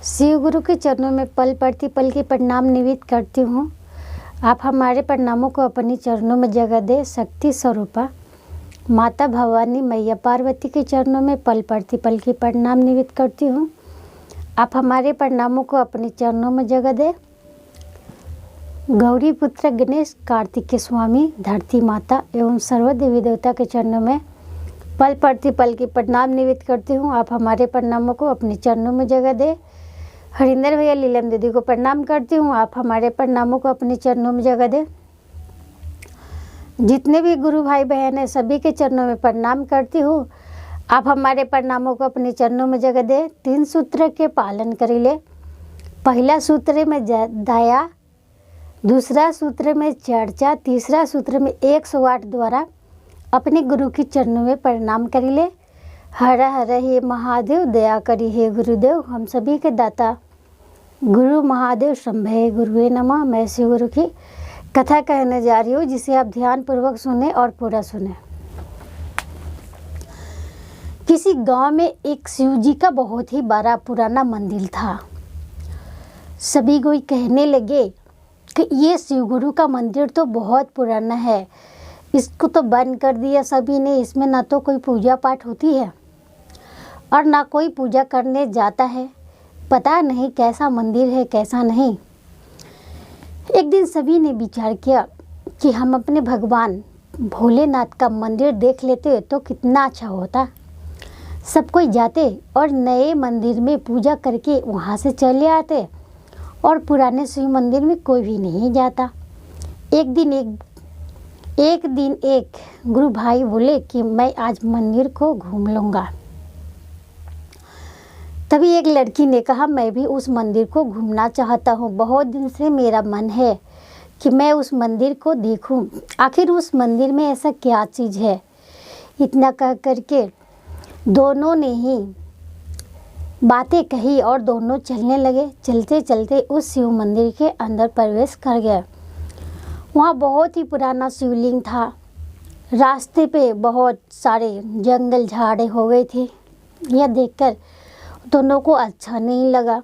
शिव गुरु के चरणों में पल प्रति पल की प्रणाम निवेदित करती हूँ। आप हमारे प्रणामों को अपने चरणों में जगह दे। शक्ति स्वरूपा माता भवानी मैया पार्वती के चरणों में पल प्रति पल की प्रणाम निवेदित करती हूँ। आप हमारे प्रणामों को अपने चरणों में जगह दे। गौरी पुत्र गणेश कार्तिकेय स्वामी धरती माता एवं सर्व देवी देवता के चरणों में पल प्रति पल की प्रणाम निवेदित करती हूँ। आप हमारे प्रणामों को अपने चरणों में जगह दे। हरिंदर भैया लीलम दीदी को प्रणाम करती हूँ। आप हमारे प्रणामों को अपने चरणों में जगह दे। जितने भी गुरु भाई बहन हैं सभी के चरणों में प्रणाम करती हूँ। आप हमारे प्रणामों को अपने चरणों में जगह दे। 3 सूत्र के पालन करिले। पहला सूत्र में दया, दूसरा सूत्र में चर्चा, तीसरा सूत्र में 108 द्वारा अपने गुरु के चरणों में प्रणाम करिले। हर हर हे महादेव दया करी हे गुरुदेव, हम सभी के दाता गुरु महादेव शंभे गुरुवे नमः। मैं शिव गुरु की कथा कहने जा रही हूँ जिसे आप ध्यान पूर्वक सुने और पूरा सुने। किसी गांव में एक शिव जी का बहुत ही बड़ा पुराना मंदिर था। सभी कोई कहने लगे कि ये शिव गुरु का मंदिर तो बहुत पुराना है, इसको तो बंद कर दिया सभी ने। इसमें ना तो कोई पूजा पाठ होती है और ना कोई पूजा करने जाता है। पता नहीं कैसा मंदिर है कैसा नहीं। एक दिन सभी ने विचार किया कि हम अपने भगवान भोलेनाथ का मंदिर देख लेते तो कितना अच्छा होता। सब कोई जाते और नए मंदिर में पूजा करके वहाँ से चले आते और पुराने शिव मंदिर में कोई भी नहीं जाता। एक दिन एक गुरु भाई बोले कि मैं आज मंदिर को घूम लूँगा। तभी एक लड़की ने कहा मैं भी उस मंदिर को घूमना चाहता हूँ। बहुत दिन से मेरा मन है कि मैं उस मंदिर को देखूं। आखिर उस मंदिर में ऐसा क्या चीज़ है। इतना कह करके दोनों ने ही बातें कही और दोनों चलने लगे। चलते चलते उस शिव मंदिर के अंदर प्रवेश कर गए। वहाँ बहुत ही पुराना शिवलिंग था। रास्ते पे बहुत सारे जंगल झाड़े हो गए थे। यह देखकर दोनों को अच्छा नहीं लगा,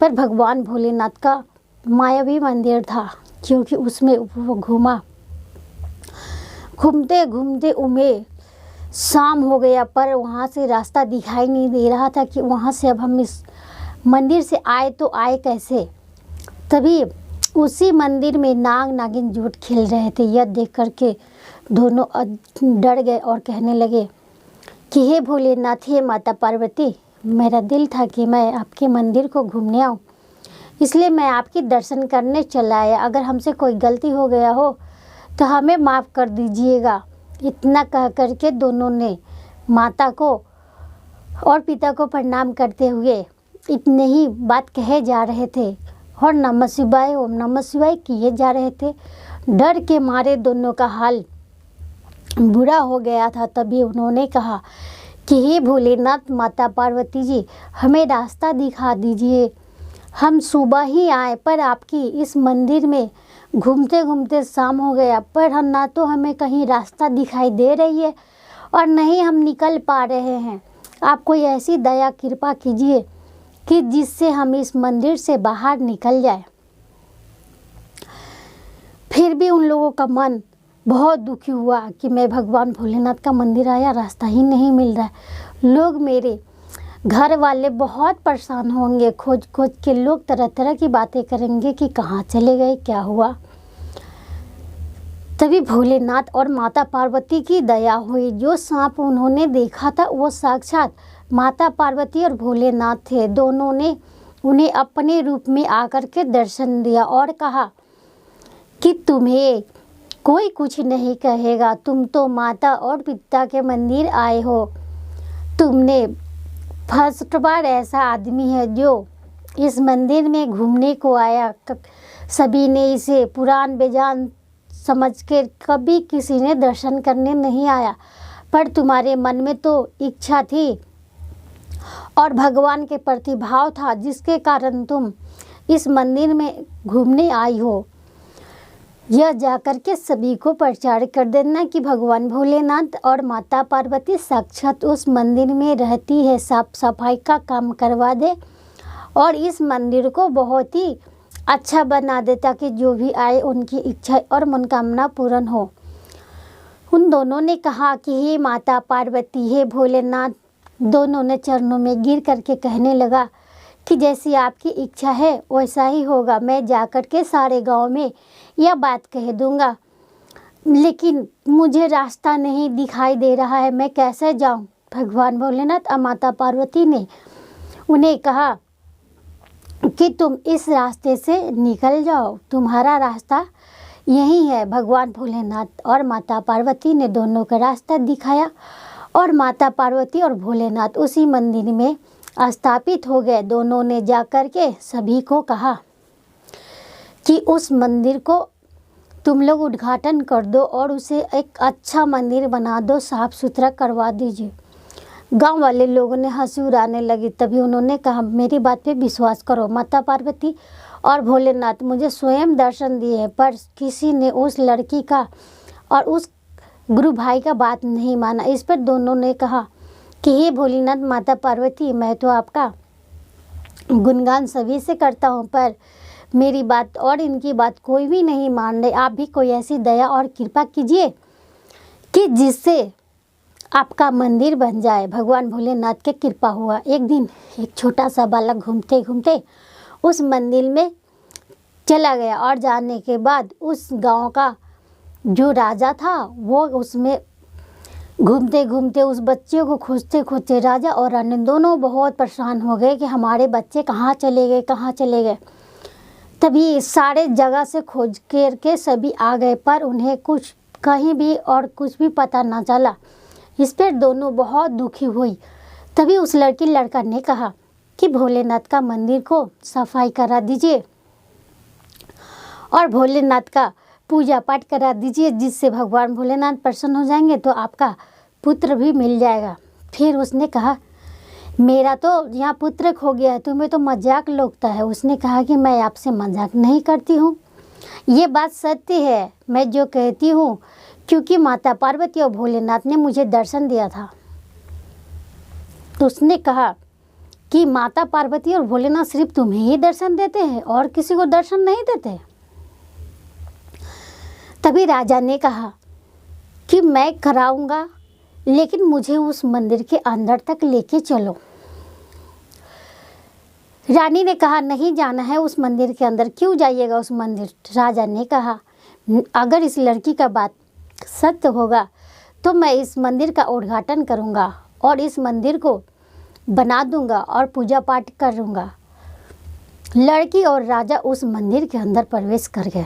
पर भगवान भोलेनाथ का मायावी मंदिर था क्योंकि उसमें वो घूमते घूमते उन्हें शाम हो गया, पर वहाँ से रास्ता दिखाई नहीं दे रहा था कि वहाँ से अब हम इस मंदिर से आए तो आए कैसे। तभी उसी मंदिर में नाग नागिन जुट खेल रहे थे। यह देख करके दोनों डर गए और कहने लगे कि हे भोलेनाथ, हे माता पार्वती, मेरा दिल था कि मैं आपके मंदिर को घूमने आऊँ, इसलिए मैं आपकी दर्शन करने चला आया। अगर हमसे कोई गलती हो गया हो तो हमें माफ़ कर दीजिएगा। इतना कह करके दोनों ने माता को और पिता को प्रणाम करते हुए इतने ही बात कहे जा रहे थे और नमः शिवाय ओम नमः शिवाय किए जा रहे थे। डर के मारे दोनों का हाल बुरा हो गया था। तभी उन्होंने कहा कि हे भोलेनाथ, माता पार्वती जी, हमें रास्ता दिखा दीजिए। हम सुबह ही आए पर आपकी इस मंदिर में घूमते घूमते शाम हो गया, पर हम ना तो हमें कहीं रास्ता दिखाई दे रही है और नहीं हम निकल पा रहे हैं। आप कोई ऐसी दया कृपा कीजिए कि जिससे हम इस मंदिर से बाहर निकल जाए। फिर भी उन लोगों का मन बहुत दुखी हुआ कि मैं भगवान भोलेनाथ का मंदिर आया, रास्ता ही नहीं मिल रहा है। लोग, मेरे घर वाले बहुत परेशान होंगे। खोज खोज के लोग तरह तरह की बातें करेंगे कि कहाँ चले गए, क्या हुआ। तभी भोलेनाथ और माता पार्वती की दया हुई। जो सांप उन्होंने देखा था वो साक्षात माता पार्वती और भोलेनाथ थे। दोनों ने उन्हें अपने रूप में आकर के दर्शन दिया और कहा कि तुम्हें कोई कुछ नहीं कहेगा, तुम तो माता और पिता के मंदिर आए हो। तुमने फर्स्ट बार ऐसा आदमी है जो इस मंदिर में घूमने को आया। सभी ने इसे पुरान बेजान समझ के कभी किसी ने दर्शन करने नहीं आया, पर तुम्हारे मन में तो इच्छा थी और भगवान के प्रति भाव था, जिसके कारण तुम इस मंदिर में घूमने आई हो। यह जाकर के सभी को प्रचार कर देना कि भगवान भोलेनाथ और माता पार्वती साक्षात उस मंदिर में रहती है। साफ सफाई का काम करवा दे और इस मंदिर को बहुत ही अच्छा बना दे ताकि जो भी आए उनकी इच्छा और मनोकामना पूर्ण हो। उन दोनों ने कहा कि हे माता पार्वती, हे भोलेनाथ। दोनों ने चरणों में गिर करके कहने लगा कि जैसी आपकी इच्छा है वैसा ही होगा। मैं जाकर के सारे गांव में यह बात कह दूंगा, लेकिन मुझे रास्ता नहीं दिखाई दे रहा है, मैं कैसे जाऊं। भगवान भोलेनाथ और माता पार्वती ने उन्हें कहा कि तुम इस रास्ते से निकल जाओ, तुम्हारा रास्ता यही है। भगवान भोलेनाथ और माता पार्वती ने दोनों का रास्ता दिखाया और माता पार्वती और भोलेनाथ उसी मंदिर में स्थापित हो गए। दोनों ने जाकर के सभी को कहा कि उस मंदिर को तुम लोग उद्घाटन कर दो और उसे एक अच्छा मंदिर बना दो, साफ सुथरा करवा दीजिए। गांव वाले लोगों ने हंसी उड़ाने लगी। तभी उन्होंने कहा मेरी बात पे विश्वास करो, माता पार्वती और भोलेनाथ मुझे स्वयं दर्शन दिए हैं, पर किसी ने उस लड़की का और उस गुरु भाई का बात नहीं माना। इस पर दोनों ने कहा कि हे भोलेनाथ माता पार्वती, मैं तो आपका गुणगान सभी से करता हूँ, पर मेरी बात और इनकी बात कोई भी नहीं मान रहे। आप भी कोई ऐसी दया और कृपा कीजिए कि जिससे आपका मंदिर बन जाए। भगवान भोलेनाथ के कृपा हुआ। एक दिन एक छोटा सा बालक घूमते घूमते उस मंदिर में चला गया और जाने के बाद उस गांव का जो राजा था वो उसमें घूमते घूमते उस बच्चे को खोजते खोजते राजा और रानी दोनों बहुत परेशान हो गए कि हमारे बच्चे कहाँ चले गए, कहाँ चले गए। तभी सारे जगह से खोज करके सभी आ गए, पर उन्हें कुछ कहीं भी और कुछ भी पता ना चला। इस पर दोनों बहुत दुखी हुई। तभी उस लड़का ने कहा कि भोलेनाथ का मंदिर को सफाई करा दीजिए और भोलेनाथ का पूजा पाठ करा दीजिए, जिससे भगवान भोलेनाथ प्रसन्न हो जाएंगे तो आपका पुत्र भी मिल जाएगा। फिर उसने कहा मेरा तो यहाँ पुत्र खो गया है, तुम्हें तो मजाक लगता है। उसने कहा कि मैं आपसे मजाक नहीं करती हूँ, ये बात सत्य है, मैं जो कहती हूँ, क्योंकि माता पार्वती और भोलेनाथ ने मुझे दर्शन दिया था। तो उसने कहा कि माता पार्वती और भोलेनाथ सिर्फ तुम्हें ही दर्शन देते हैं और किसी को दर्शन नहीं देते। तभी राजा ने कहा कि मैं कराऊंगा, लेकिन मुझे उस मंदिर के अंदर तक लेके चलो। रानी ने कहा नहीं जाना है उस मंदिर के अंदर। क्यों जाइएगा उस मंदिर? राजा ने कहा अगर इस लड़की का बात सत्य होगा तो मैं इस मंदिर का उद्घाटन करूंगा और इस मंदिर को बना दूंगा और पूजा पाठ करूंगा। लड़की और राजा उस मंदिर के अंदर प्रवेश कर गए।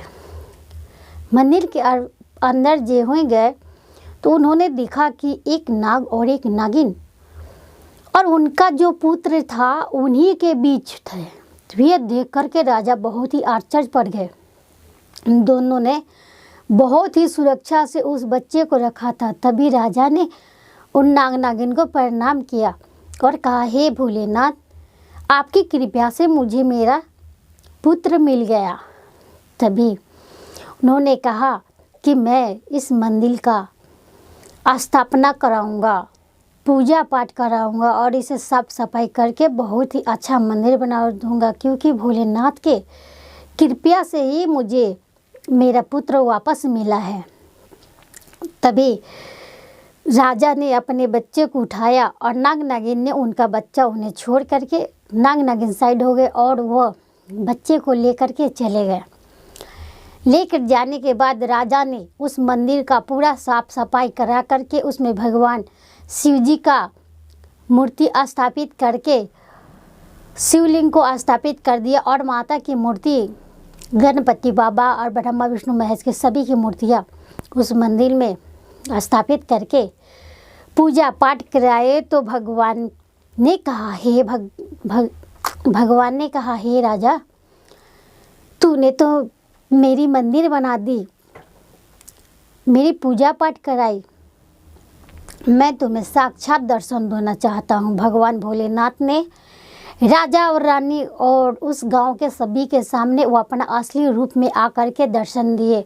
मंदिर के अंदर जे हुए गए तो उन्होंने देखा कि एक नाग और एक नागिन और उनका जो पुत्र था उन्हीं के बीच थे। ये देख करके राजा बहुत ही आश्चर्य पड़ गए। दोनों ने बहुत ही सुरक्षा से उस बच्चे को रखा था। तभी राजा ने उन नाग नागिन को प्रणाम किया और कहा हे भोलेनाथ, आपकी कृपा से मुझे मेरा पुत्र मिल गया। तभी उन्होंने कहा कि मैं इस मंदिर का स्थापना कराऊंगा, पूजा पाठ कराऊंगा और इसे साफ सफाई करके बहुत ही अच्छा मंदिर बना दूंगा, क्योंकि भोलेनाथ के कृपा से ही मुझे मेरा पुत्र वापस मिला है। तभी राजा ने अपने बच्चे को उठाया और नाग नागिन ने उनका बच्चा उन्हें छोड़ करके नाग नागिन साइड हो गए और वह बच्चे को लेकर के चले गए। लेकर जाने के बाद राजा ने उस मंदिर का पूरा साफ सफाई करा करके उसमें भगवान शिव जी का मूर्ति स्थापित करके शिवलिंग को स्थापित कर दिया और माता की मूर्ति, गणपति बाबा और ब्रह्मा विष्णु महेश के सभी की मूर्तियाँ उस मंदिर में स्थापित करके पूजा पाठ कराए। तो भगवान ने कहा भगवान ने कहा हे राजा, तूने तो मेरी मंदिर बना दी, मेरी पूजा पाठ कराई, मैं तुम्हें साक्षात दर्शन देना चाहता हूँ। भगवान भोलेनाथ ने राजा और रानी और उस गांव के सभी के सामने वो अपना असली रूप में आकर के दर्शन दिए।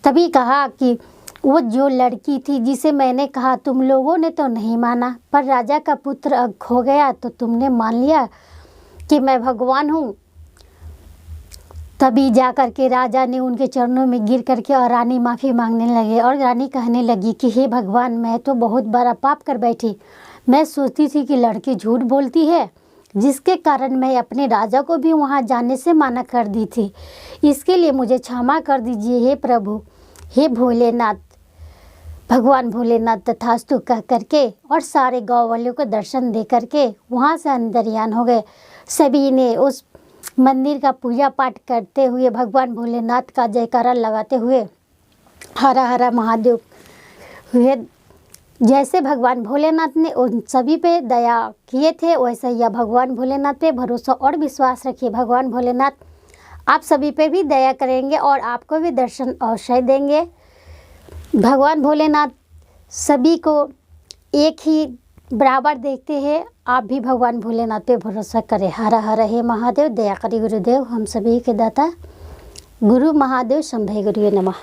तभी कहा कि वो जो लड़की थी जिसे मैंने कहा तुम लोगों ने तो नहीं माना, पर राजा का पुत्र खो गया तो तुमने मान लिया कि मैं भगवान हूँ। तभी जा कर के राजा ने उनके चरणों में गिर करके और रानी माफ़ी मांगने लगे। और रानी कहने लगी कि हे भगवान, मैं तो बहुत बड़ा पाप कर बैठी। मैं सोचती थी कि लड़की झूठ बोलती है, जिसके कारण मैं अपने राजा को भी वहाँ जाने से मना कर दी थी। इसके लिए मुझे क्षमा कर दीजिए हे प्रभु, हे भोलेनाथ। भगवान भोलेनाथ तथास्तु कह करके और सारे गाँव वालों को दर्शन दे करके वहाँ से अंतर्यान हो गए। सभी ने उस मंदिर का पूजा पाठ करते हुए भगवान भोलेनाथ का जयकारा लगाते हुए हरा हरा महादेव हुए। जैसे भगवान भोलेनाथ ने उन सभी पे दया किए थे, वैसे ही भगवान भोलेनाथ पे भरोसा और विश्वास रखिए। भगवान भोलेनाथ आप सभी पे भी दया करेंगे और आपको भी दर्शन अवश्य देंगे। भगवान भोलेनाथ सभी को एक ही बराबर देखते हैं। आप भी भगवान भोलेनाथ पे भरोसा करें। हर हर हे महादेव, दया करी गुरुदेव हम सभी के दाता। गुरु महादेव शंभे गुरुवे नमः।